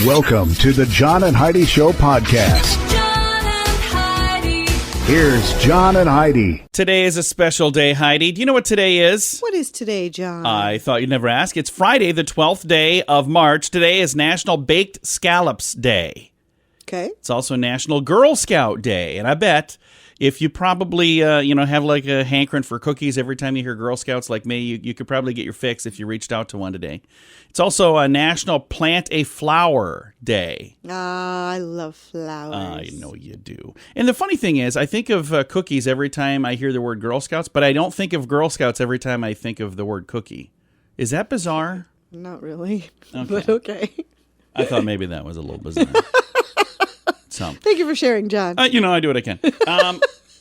Welcome to the John and Heidi Show podcast. John and Heidi. Here's John and Heidi. Today is a special day, Heidi. Do you know what today is? What is today, John? I thought you'd never ask. It's Friday, the 12th day of March. Today is National Baked Scallops Day. Okay. It's also National Girl Scout Day. And I bet if you probably, have like a hankering for cookies every time you hear Girl Scouts like me, you could probably get your fix if you reached out to one today. It's also a National Plant a Flower Day. I love flowers. I know you do. And the funny thing is, I think of cookies every time I hear the word Girl Scouts, but I don't think of Girl Scouts every time I think of the word cookie. Is that bizarre? Not really, Okay. but okay. I thought maybe that was a little bizarre. Thank you for sharing, John. I do what I can.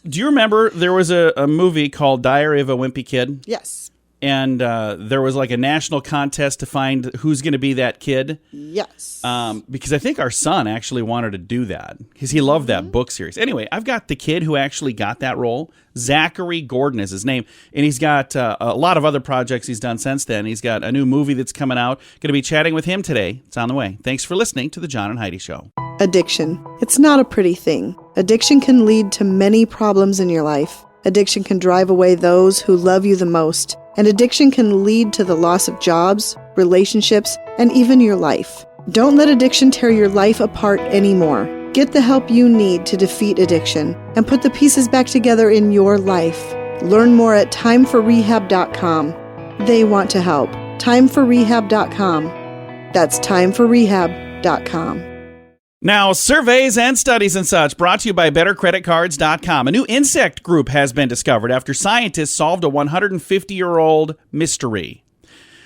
Do you remember there was a movie called Diary of a Wimpy Kid? Yes. And there was like a national contest to find who's going to be that kid. Yes. Because I think our son actually wanted to do that because he loved that book series. Anyway, I've got the kid who actually got that role. Zachary Gordon is his name. And he's got a lot of other projects he's done since then. He's got a new movie that's coming out. Going to be chatting with him today. It's on the way. Thanks for listening to the John and Heidi Show. Addiction. It's not a pretty thing. Addiction can lead to many problems in your life. Addiction can drive away those who love you the most. And addiction can lead to the loss of jobs, relationships, and even your life. Don't let addiction tear your life apart anymore. Get the help you need to defeat addiction and put the pieces back together in your life. Learn more at timeforrehab.com. They want to help. Timeforrehab.com. That's timeforrehab.com. Now, surveys and studies and such brought to you by BetterCreditCards.com. A new insect group has been discovered after scientists solved a 150-year-old mystery.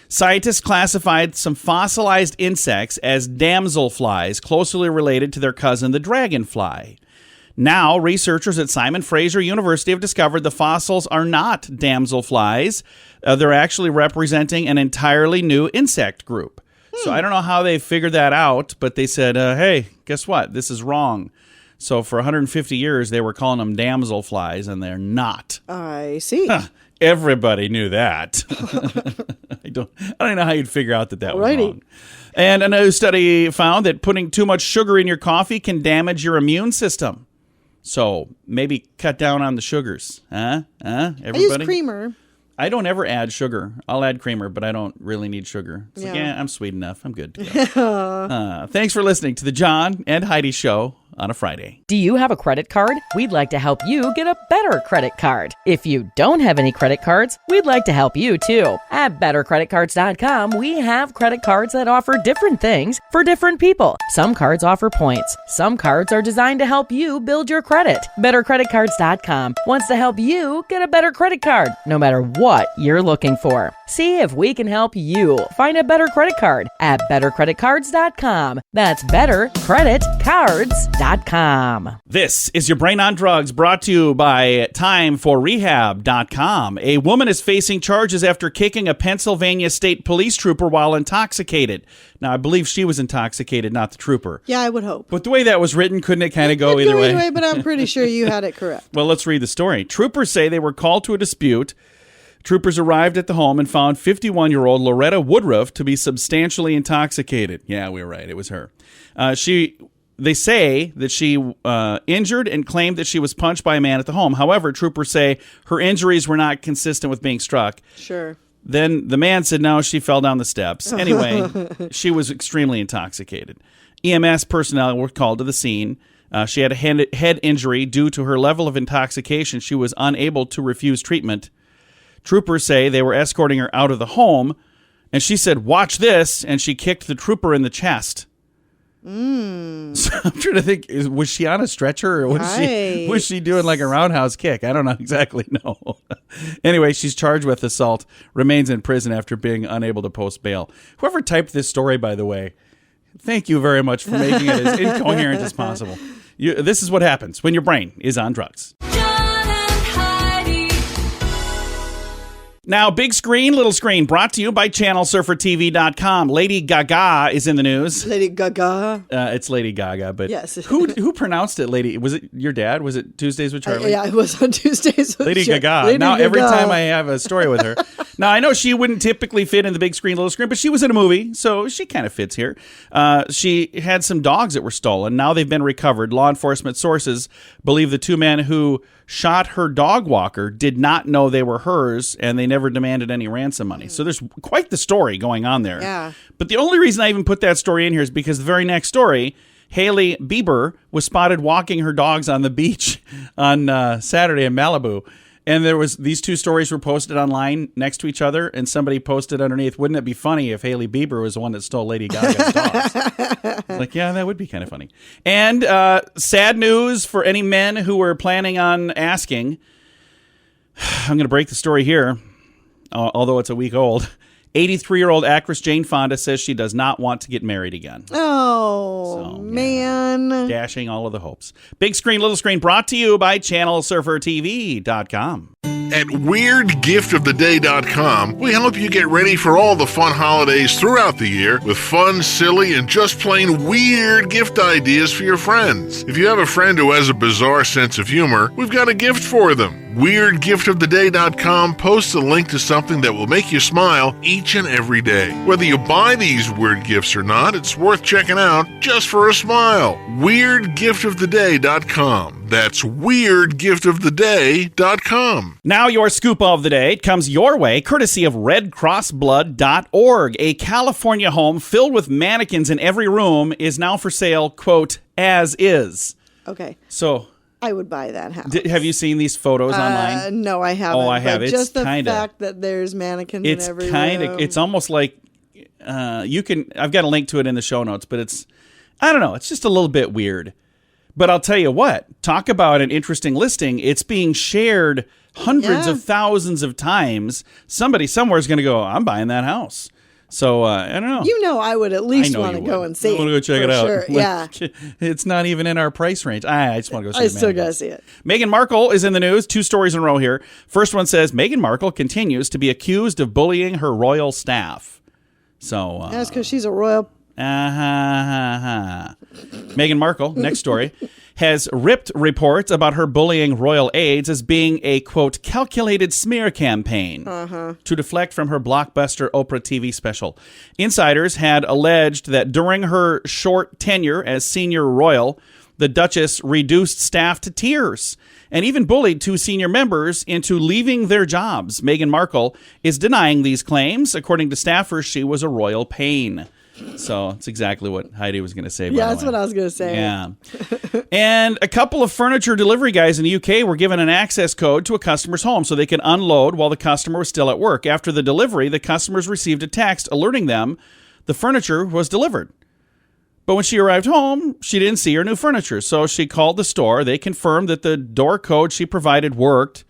Scientists classified some fossilized insects as damselflies, closely related to their cousin, the dragonfly. Now, researchers at Simon Fraser University have discovered the fossils are not damselflies. They're actually representing an entirely new insect group. So I don't know how they figured that out, but they said, hey, guess what? This is wrong. So for 150 years, they were calling them damselflies, and they're not. I see. Everybody knew that. I don't know how you'd figure out that was wrong. And a new study found that putting too much sugar in your coffee can damage your immune system. So maybe cut down on the sugars. Everybody? I use creamer. I don't ever add sugar. I'll add creamer, but I don't really need sugar. It's like, I'm sweet enough. I'm good to go. Thanks for listening to the John and Heidi Show on a Friday. Do you have a credit card? We'd like to help you get a better credit card. If you don't have any credit cards, we'd like to help you too. At BetterCreditCards.com, we have credit cards that offer different things for different people. Some cards offer points. Some cards are designed to help you build your credit. BetterCreditCards.com wants to help you get a better credit card, no matter what you're looking for. See if we can help you find a better credit card at BetterCreditCards.com. That's BetterCreditCards.com. This is your Brain on Drugs, brought to you by TimeForRehab.com. A woman is facing charges after kicking a Pennsylvania State Police trooper while intoxicated. Now, I believe she was intoxicated, not the trooper. Yeah, I would hope. But the way that was written, couldn't it kind of go either way? But I'm pretty sure you had it correct. Well, let's read the story. Troopers say they were called to a dispute. Troopers arrived at the home and found 51-year-old Loretta Woodruff to be substantially intoxicated. Yeah, we were right. It was her. They say that she injured and claimed that she was punched by a man at the home. However, troopers say her injuries were not consistent with being struck. Sure. Then the man said, no, she fell down the steps. Anyway, she was extremely intoxicated. EMS personnel were called to the scene. She had a head injury due to her level of intoxication. She was unable to refuse treatment. Troopers say they were escorting her out of the home, and she said, watch this, and she kicked the trooper in the chest. So I'm trying to think, was she on a stretcher or was she doing like a roundhouse kick? I don't know exactly. No. Anyway, she's charged with assault, remains in prison after being unable to post bail. Whoever typed this story, by the way, thank you very much for making it as incoherent as possible. This is what happens when your brain is on drugs. Now, big screen, little screen, brought to you by channelsurfertv.com. Lady Gaga is in the news. Lady Gaga. It's Lady Gaga, but Yes. who pronounced it, Lady? Was it your dad? Was it Tuesdays with Charlie? Yeah, it was on Tuesdays. with Lady Char- Gaga. Lady Now, Gaga. every time I have a story with her. Now, I know she wouldn't typically fit in the big screen, little screen, but she was in a movie, so she kind of fits here. She had some dogs that were stolen. Now they've been recovered. Law enforcement sources believe the two men who shot her dog walker did not know they were hers, and they never demanded any ransom money. So there's quite the story going on there. Yeah. But the only reason I even put that story in here is because the very next story, Hailey Bieber was spotted walking her dogs on the beach on Saturday in Malibu. And these two stories were posted online next to each other, and somebody posted underneath, wouldn't it be funny if Hailey Bieber was the one that stole Lady Gaga's dogs? Like, yeah, that would be kind of funny. And sad news for any men who were planning on asking. I'm going to break the story here, although it's a week old. 83-year-old actress Jane Fonda says she does not want to get married again. Oh, So, man. Dashing all of the hopes. Big screen, little screen, brought to you by channelsurfertv.com. At WeirdGiftOfTheDay.com, we help you get ready for all the fun holidays throughout the year with fun, silly, and just plain weird gift ideas for your friends. If you have a friend who has a bizarre sense of humor, we've got a gift for them. WeirdGiftOfTheDay.com posts a link to something that will make you smile each and every day. Whether you buy these weird gifts or not, it's worth checking out just for a smile. WeirdGiftOfTheDay.com. That's WeirdGiftOfTheDay.com. Now your scoop of the day comes your way, courtesy of RedCrossBlood.org. A California home filled with mannequins in every room is now for sale, quote, as is. Okay. So, I would buy that house. have you seen these photos online? No, I haven't. Oh, I have. But It's just the kinda- fact that there's mannequins in It's every kind of, room. it's almost like you can, I've got a link to it in the show notes, but it's, I don't know, it's just a little bit weird. But I'll tell you what, talk about an interesting listing. It's being shared hundreds of thousands of times. Somebody somewhere is going to go, I'm buying that house. So, I don't know. You know, I would at I least know want to you go would. and see I want to go check for it out. Sure. Yeah. It's not even in our price range. I just want to go see I the still got to mannequins. see it. Meghan Markle is in the news. 2 stories in a row here. First one says Meghan Markle continues to be accused of bullying her royal staff. So That's because she's a royal. Meghan Markle, next story, has ripped reports about her bullying royal aides as being a, quote, calculated smear campaign to deflect from her blockbuster Oprah TV special. Insiders had alleged that during her short tenure as senior royal, the Duchess reduced staff to tears and even bullied 2 senior members into leaving their jobs. Meghan Markle is denying these claims. According to staffers, she was a royal pain. So it's exactly what Heidi was going to say. Yeah, that's what I was going to say. Yeah. And a couple of furniture delivery guys in the UK were given an access code to a customer's home so they could unload while the customer was still at work. After the delivery, the customers received a text alerting them the furniture was delivered. But when she arrived home, she didn't see her new furniture. So she called the store. They confirmed that the door code she provided worked,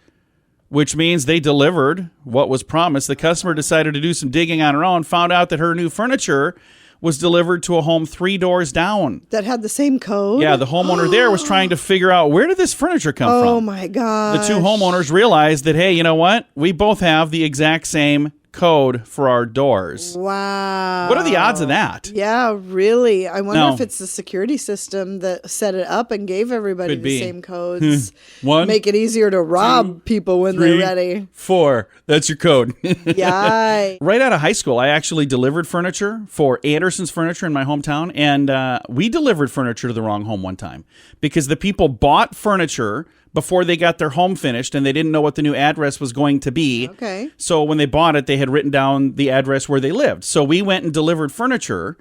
which means they delivered what was promised. The customer decided to do some digging on her own, found out that her new furniture was delivered to a home 3 doors down. That had the same code? Yeah, the homeowner there was trying to figure out, where did this furniture come from? Oh, my God. The 2 homeowners realized that, hey, you know what? We both have the exact same code for our doors. Wow. What are the odds of that? Yeah, really. I wonder No. if it's the security system that set it up and gave everybody Could the be. same codes. 1, Make it easier to rob people when 3, they're ready. 4. That's your code. Yeah. Right out of high school, I actually delivered furniture for Anderson's Furniture in my hometown, and we delivered furniture to the wrong home one time because the people bought furniture before they got their home finished, and they didn't know what the new address was going to be. Okay. So when they bought it, they had written down the address where they lived. So we went and delivered furniture,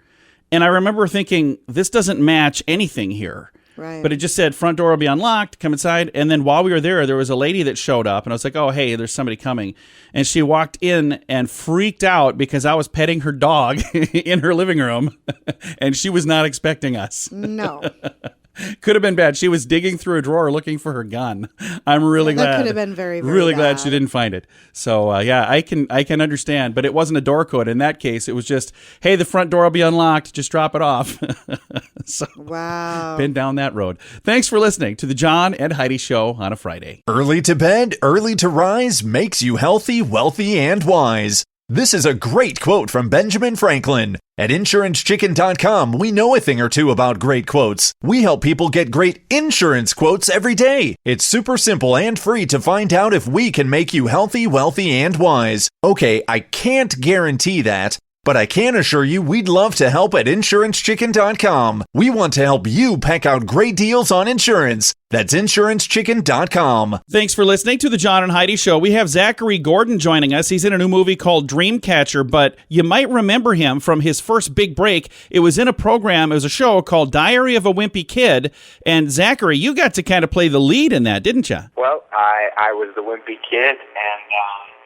and I remember thinking, this doesn't match anything here. Right. But it just said, front door will be unlocked, come inside. And then while we were there was a lady that showed up, and I was like, oh, hey, there's somebody coming. And she walked in and freaked out because I was petting her dog in her living room, and she was not expecting us. No. Could have been bad. She was digging through a drawer looking for her gun. I'm really glad. That could have been very, very really glad bad. she didn't find it. So yeah, I can understand. But it wasn't a door code in that case. It was just, hey, the front door will be unlocked. Just drop it off. So Wow. been down that road. Thanks for listening to the John and Heidi Show on a Friday. Early to bed, early to rise makes you healthy, wealthy, and wise. This is a great quote from Benjamin Franklin. At InsuranceChicken.com, we know a thing or two about great quotes. We help people get great insurance quotes every day. It's super simple and free to find out if we can make you healthy, wealthy, and wise. Okay, I can't guarantee that, but I can assure you we'd love to help at InsuranceChicken.com. We want to help you pack out great deals on insurance. That's InsuranceChicken.com. Thanks for listening to the John and Heidi Show. We have Zachary Gordon joining us. He's in a new movie called Dreamcatcher, but you might remember him from his first big break. It was in it was a show called Diary of a Wimpy Kid. And Zachary, you got to kind of play the lead in that, didn't you? Well, I was the wimpy kid, and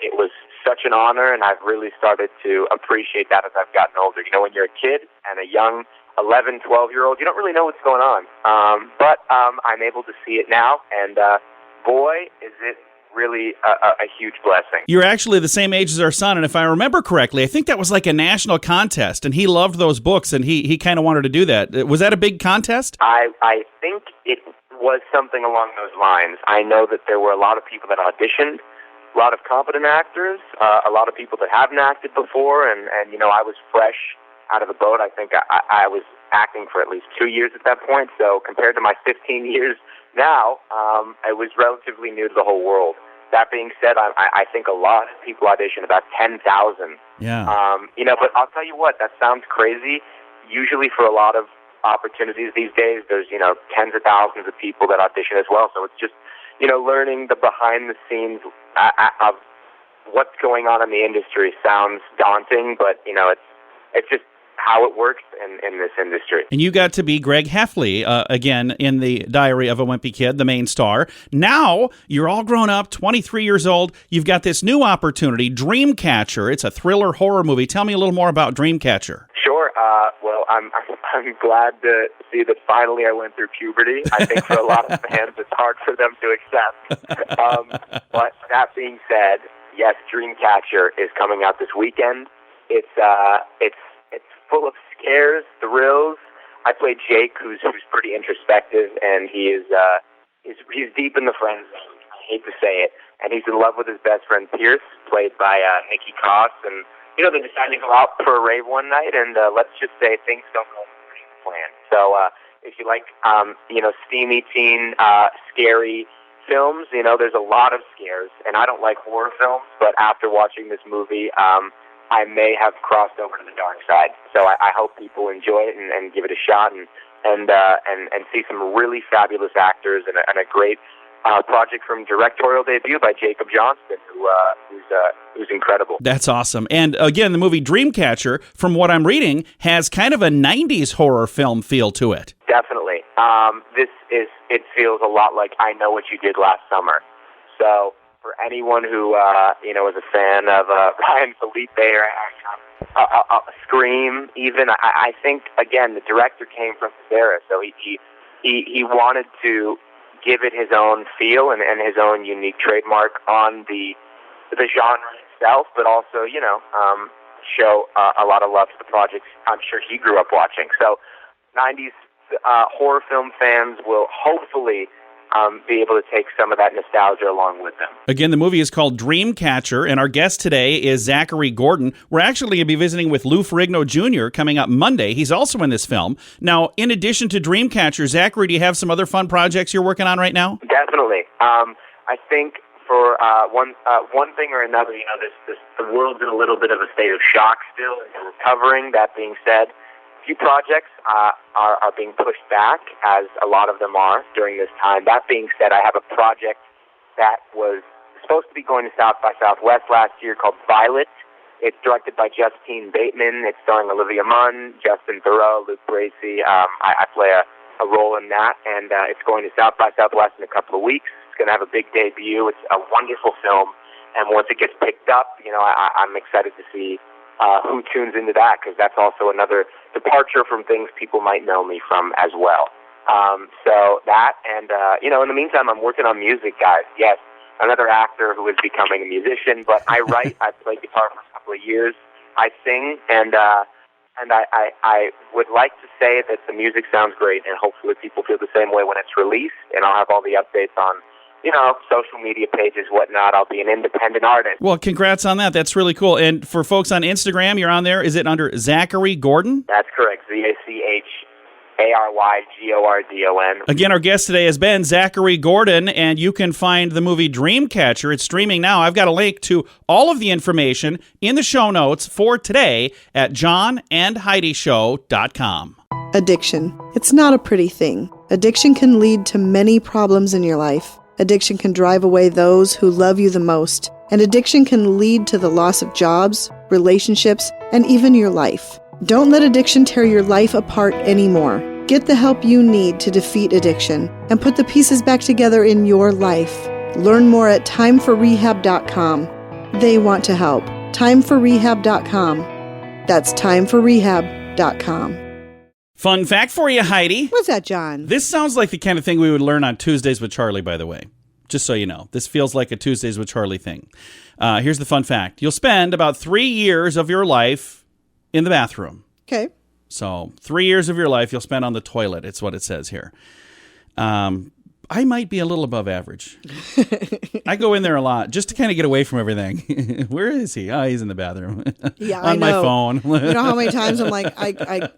it was such an honor, and I've really started to appreciate that as I've gotten older. You know, when you're a kid and a young 11, 12-year-old, you don't really know what's going on. But I'm able to see it now, and boy, is it really a huge blessing. You're actually the same age as our son, and if I remember correctly, I think that was like a national contest, and he loved those books, and he kind of wanted to do that. Was that a big contest? I think it was something along those lines. I know that there were a lot of people that auditioned, a lot of competent actors, a lot of people that haven't acted before, and you know, I was fresh out of the boat. I think I was acting for at least 2 years at that point, so compared to my 15 years now, I was relatively new to the whole world. That being said, I think a lot of people audition, about 10,000. Yeah. You know, but I'll tell you what, that sounds crazy. Usually for a lot of opportunities these days, there's, you know, tens of thousands of people that audition as well, so it's just, you know, learning the behind-the-scenes of what's going on in the industry sounds daunting, but, you know, it's just how it works in this industry. And you got to be Greg Heffley, again, in the Diary of a Wimpy Kid, the main star. Now, you're all grown up, 23 years old. You've got this new opportunity, Dreamcatcher. It's a thriller horror movie. Tell me a little more about Dreamcatcher. Sure. Well, I'm glad to see that finally I went through puberty. I think for a lot of fans, it's hard for them to accept. But that being said, yes, Dreamcatcher is coming out this weekend. It's full of scares, thrills. I play Jake, who's pretty introspective, and he's deep in the friend zone. I hate to say it, and he's in love with his best friend Pierce, played by Nikki Koss, and you know, they decided to go out for a rave one night, and let's just say things don't go according to plan. So if you like, you know, steamy teen, scary films, you know, there's a lot of scares, and I don't like horror films, but after watching this movie, I may have crossed over to the dark side. So I hope people enjoy it and give it a shot and see some really fabulous actors and a great project from directorial debut by Jacob Johnston, who's incredible. That's awesome. And again, the movie Dreamcatcher, from what I'm reading, has kind of a 90s horror film feel to it. Definitely. It feels a lot like I Know What You Did Last Summer. So for anyone who you know, is a fan of Ryan Felipe or Scream, even, I think again the director came from Sarah, so he wanted to give it his own feel and his own unique trademark on the genre itself, but also, you know, show a lot of love to the projects I'm sure he grew up watching. So 90s horror film fans will hopefully be able to take some of that nostalgia along with them. Again, the movie is called Dreamcatcher, and our guest today is Zachary Gordon. We're actually going to be visiting with Lou Ferrigno Jr. coming up Monday. He's also in this film. Now, in addition to Dreamcatcher, Zachary, do you have some other fun projects you're working on right now? Definitely. I think for one thing or another, you know, the world's in a little bit of a state of shock still and recovering. That being said, a few projects are being pushed back, as a lot of them are during this time. That being said, I have a project that was supposed to be going to South by Southwest last year called Violet. It's directed by Justine Bateman. It's starring Olivia Munn, Justin Theroux, Luke Bracey. I play a role in that, and it's going to South by Southwest in a couple of weeks. It's going to have a big debut. It's a wonderful film, and once it gets picked up, you know, I'm excited to see who tunes into that, because that's also another departure from things people might know me from as well. So that, and in the meantime, I'm working on music, guys. Yes, another actor who is becoming a musician, but I write. I played guitar for a couple of years. I sing, and I would like to say that the music sounds great, and hopefully people feel the same way when it's released, and I'll have all the updates on, social media pages, whatnot. I'll be an independent artist. Well, congrats on that. That's really cool. And for folks on Instagram, you're on there. Is it under Zachary Gordon? That's correct. ZACHARYGORDON. Again, our guest today has been Zachary Gordon, and you can find the movie Dreamcatcher. It's streaming now. I've got a link to all of the information in the show notes for today at johnandheidishow.com. Addiction. It's not a pretty thing. Addiction can lead to many problems in your life. Addiction can drive away those who love you the most. And addiction can lead to the loss of jobs, relationships, and even your life. Don't let addiction tear your life apart anymore. Get the help you need to defeat addiction and put the pieces back together in your life. Learn more at timeforrehab.com. They want to help. Timeforrehab.com. That's timeforrehab.com. Fun fact for you, Heidi. What's that, John? This sounds like the kind of thing we would learn on Tuesdays with Charlie, by the way. Just so you know. This feels like a Tuesdays with Charlie thing. Here's the fun fact. You'll spend about 3 years of your life in the bathroom. Okay. So 3 years of your life you'll spend on the toilet. It's what it says here. I might be a little above average. I go in there a lot just to kind of get away from everything. Where is he? Oh, he's in the bathroom. Yeah, on my phone. You know how many times I'm like, I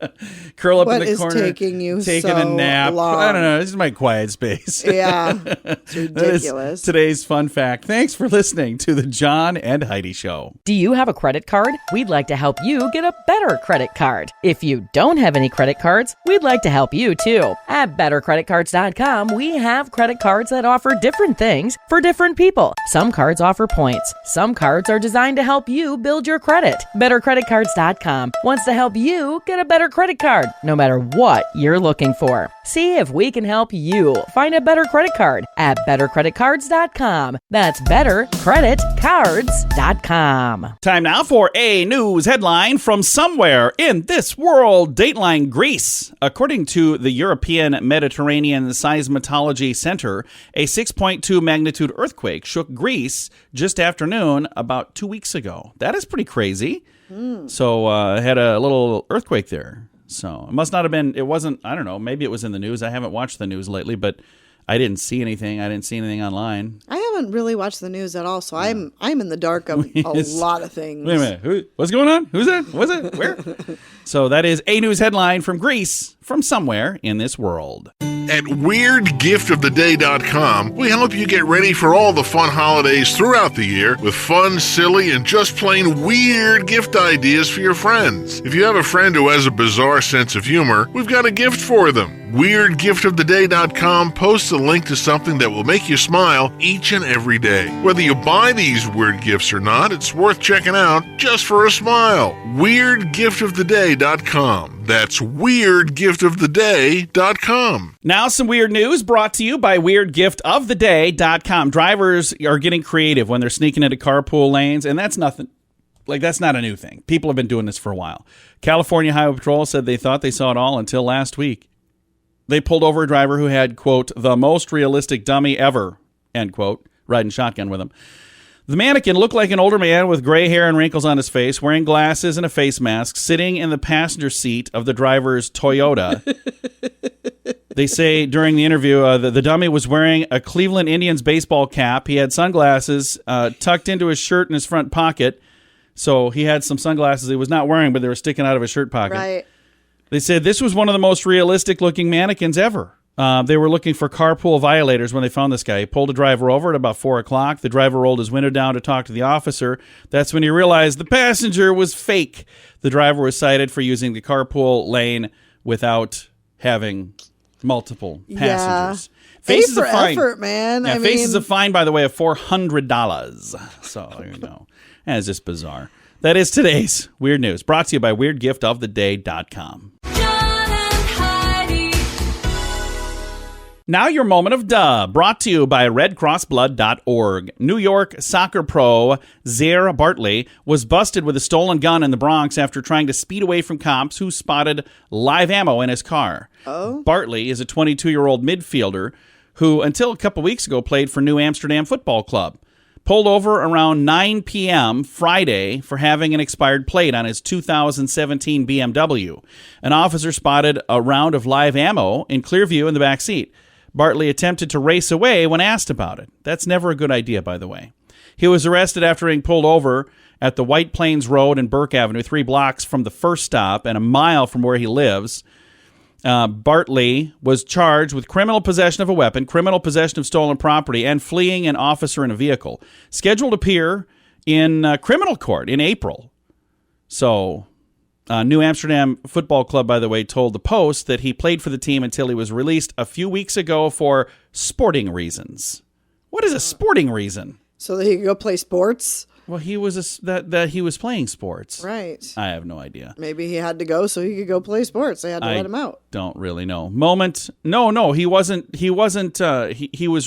curl up what in the is corner, taking you taking so a nap. long? I don't know. This is my quiet space. Yeah, it's ridiculous. Today's fun fact. Thanks for listening to the John and Heidi Show. Do you have a credit card? We'd like to help you get a better credit card. If you don't have any credit cards, we'd like to help you too. At bettercreditcards.com, we have credit cards that offer different things for different people. Some cards offer points. Some cards are designed to help you build your credit. Bettercreditcards.com wants to help you get a better credit card, no matter what you're looking for. See if we can help you find a better credit card at bettercreditcards.com. That's bettercreditcards.com. Time now for a news headline from somewhere in this world. Dateline Greece. According to the European Mediterranean Seismology Center, a 6.2 magnitude earthquake shook Greece just after noon about 2 weeks ago. That is pretty crazy. So had a little earthquake there. So it must not have been, it wasn't, I don't know, maybe it was in the news. I haven't watched the news lately, but I didn't see anything. I didn't see anything online. I haven't really watched the news at all, so I'm in the dark of a lot of things. Wait a minute. What's going on? Who's that? What's it? Where? So that is a news headline from Greece, from somewhere in this world. At WeirdGiftOfTheDay.com, we help you get ready for all the fun holidays throughout the year with fun, silly, and just plain weird gift ideas for your friends. If you have a friend who has a bizarre sense of humor, we've got a gift for them. WeirdGiftOfTheDay.com posts a link to something that will make you smile each and every day. Whether you buy these weird gifts or not, it's worth checking out just for a smile. WeirdGiftOfTheDay.com. That's WeirdGiftOfTheDay.com. Now some weird news brought to you by WeirdGiftOfTheDay.com. Drivers are getting creative when they're sneaking into carpool lanes, and that's nothing. That's not a new thing. People have been doing this for a while. California Highway Patrol said they thought they saw it all until last week. They pulled over a driver who had, quote, the most realistic dummy ever, end quote, riding shotgun with him. The mannequin looked like an older man with gray hair and wrinkles on his face, wearing glasses and a face mask, sitting in the passenger seat of the driver's Toyota. They say during the interview, the dummy was wearing a Cleveland Indians baseball cap. He had sunglasses tucked into his shirt in his front pocket. So he had some sunglasses he was not wearing, but they were sticking out of his shirt pocket. Right. They said this was one of the most realistic-looking mannequins ever. They were looking for carpool violators when they found this guy. He pulled a driver over at about 4 o'clock. The driver rolled his window down to talk to the officer. That's when he realized the passenger was fake. The driver was cited for using the carpool lane without having multiple passengers. Yeah. Faces A for a fine. effort, man. Yeah, I faces mean, a fine, by the way, of $400. So there you go. That is just bizarre. That is today's Weird News, brought to you by WeirdGiftOfTheDay.com. John and Heidi. Now your moment of duh, brought to you by redcrossblood.org. New York soccer pro Zaire Bartley was busted with a stolen gun in the Bronx after trying to speed away from cops who spotted live ammo in his car. Oh? Bartley is a 22-year-old midfielder who, until a couple weeks ago, played for New Amsterdam Football Club. Pulled over around 9 p.m. Friday for having an expired plate on his 2017 BMW. An officer spotted a round of live ammo in clear view in the back seat. Bartley attempted to race away when asked about it. That's never a good idea, by the way. He was arrested after being pulled over at the White Plains Road and Burke Avenue, 3 blocks from the first stop and a mile from where he lives. Bartley was charged with criminal possession of a weapon, criminal possession of stolen property, and fleeing an officer in a vehicle. Scheduled to appear in criminal court in April. So, New Amsterdam Football Club, by the way, told the Post that he played for the team until he was released a few weeks ago for sporting reasons. What is a sporting reason? So that he could go play sports? Well, he was that he was playing sports. Right. I have no idea. Maybe he had to go so he could go play sports. They had to let him out. Don't really know. Moment. No, he wasn't. He was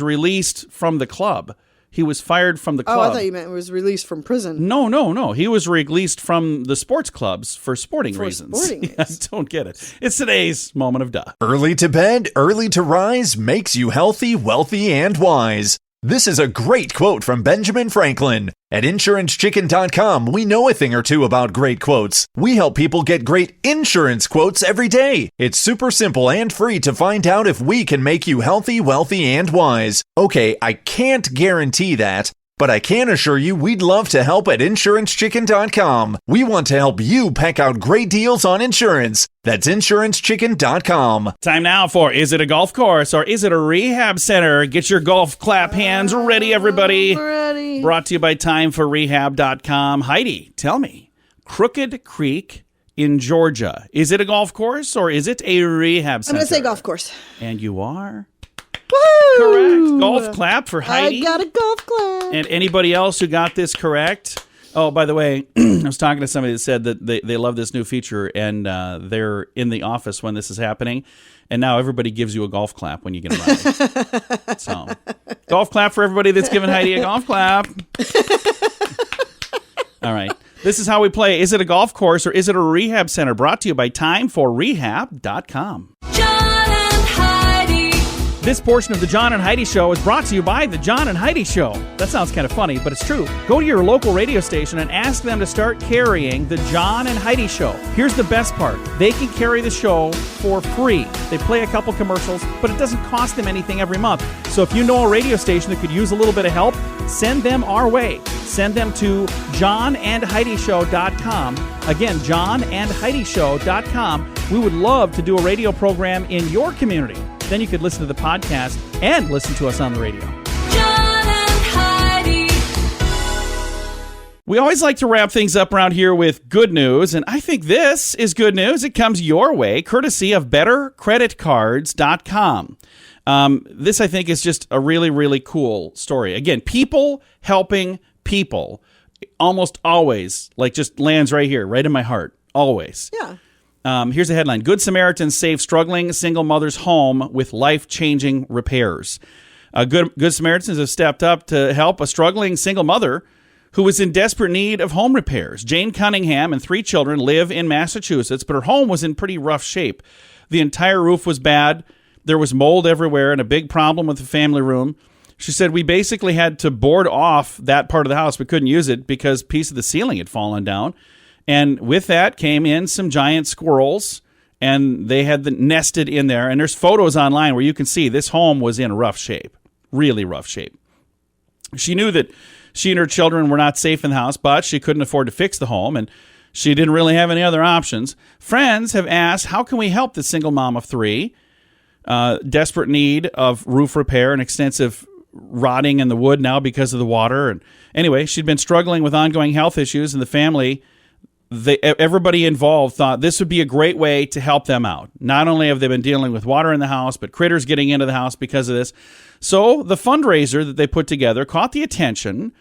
released from the club. He was fired from the club. Oh, I thought you meant he was released from prison. No. He was released from the sports clubs for sporting reasons. Sporting I don't get it. It's today's moment of duh. Early to bed, early to rise makes you healthy, wealthy, and wise. This is a great quote from Benjamin Franklin. At InsuranceChicken.com, we know a thing or two about great quotes. We help people get great insurance quotes every day. It's super simple and free to find out if we can make you healthy, wealthy, and wise. Okay, I can't guarantee that, but I can assure you we'd love to help at InsuranceChicken.com. We want to help you peck out great deals on insurance. That's InsuranceChicken.com. Time now for Is It a Golf Course or Is It a Rehab Center? Get your golf clap hands ready, everybody. Ready. Brought to you by TimeForRehab.com. Heidi, tell me, Crooked Creek in Georgia, is it a golf course or is it a rehab center? I'm going to say golf course. And you are? Woo! Correct. Golf clap for Heidi. I got a golf clap. And anybody else who got this correct? Oh, by the way, I was talking to somebody that said that they love this new feature, and they're in the office when this is happening, and now everybody gives you a golf clap when you get around. So, golf clap for everybody that's giving Heidi a golf clap. All right. This is how we play. Is it a golf course or is it a rehab center? Brought to you by TimeForRehab.com. John and Heidi. This portion of the John and Heidi Show is brought to you by the John and Heidi Show. That sounds kind of funny, but it's true. Go to your local radio station and ask them to start carrying the John and Heidi Show. Here's the best part. They can carry the show for free. They play a couple commercials, but it doesn't cost them anything every month. So if you know a radio station that could use a little bit of help, send them our way. Send them to johnandheidishow.com. Again, johnandheidishow.com. We would love to do a radio program in your community. Then you could listen to the podcast and listen to us on the radio. John and Heidi. We always like to wrap things up around here with good news, and I think this is good news. It comes your way, courtesy of BetterCreditCards.com. This, I think, is just a really, really cool story. Again, people helping people almost always, like, just lands right here, right in my heart, always. Yeah. Here's a headline. Good Samaritans save struggling single mother's home with life-changing repairs. Good Samaritans have stepped up to help a struggling single mother who was in desperate need of home repairs. Jane Cunningham and 3 children live in Massachusetts, but her home was in pretty rough shape. The entire roof was bad. There was mold everywhere and a big problem with the family room. She said, we basically had to board off that part of the house. We couldn't use it because a piece of the ceiling had fallen down. And with that came in some giant squirrels, and they had nested in there. And there's photos online where you can see this home was in rough shape, really rough shape. She knew that she and her children were not safe in the house, but she couldn't afford to fix the home, and she didn't really have any other options. Friends have asked, how can we help this single mom of 3, desperate need of roof repair and extensive rotting in the wood now because of the water? And anyway, she'd been struggling with ongoing health issues, and the family, everybody involved thought this would be a great way to help them out. Not only have they been dealing with water in the house, but critters getting into the house because of this. So the fundraiser that they put together caught the attention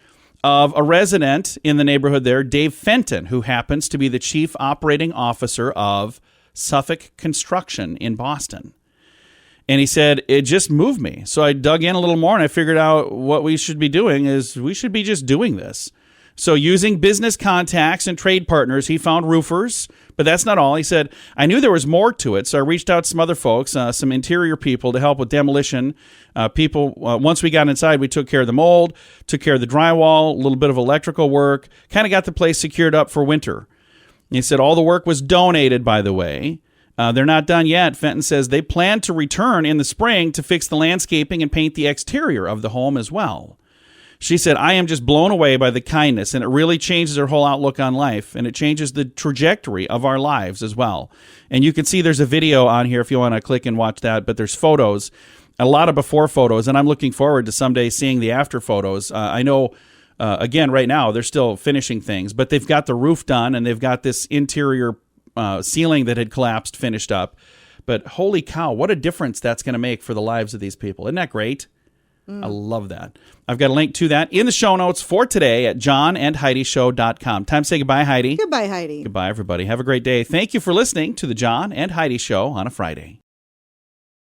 of a resident in the neighborhood there, Dave Fenton, who happens to be the chief operating officer of Suffolk Construction in Boston. And he said, it just moved me. So I dug in a little more and I figured out what we should be doing is we should be just doing this. So using business contacts and trade partners, he found roofers, but that's not all. He said, I knew there was more to it, so I reached out to some other folks, some interior people to help with demolition. Once we got inside, we took care of the mold, took care of the drywall, a little bit of electrical work, kind of got the place secured up for winter. He said all the work was donated, by the way. They're not done yet. Fenton says they plan to return in the spring to fix the landscaping and paint the exterior of the home as well. She said, I am just blown away by the kindness, and it really changes our whole outlook on life, and it changes the trajectory of our lives as well. And you can see there's a video on here if you want to click and watch that, but there's photos, a lot of before photos, and I'm looking forward to someday seeing the after photos. I know, again, right now, they're still finishing things, but they've got the roof done, and they've got this interior ceiling that had collapsed finished up. But holy cow, what a difference that's going to make for the lives of these people. Isn't that great? I love that. I've got a link to that in the show notes for today at johnandheidishow.com. Time to say goodbye, Heidi. Goodbye, Heidi. Goodbye, everybody. Have a great day. Thank you for listening to the John and Heidi Show on a Friday.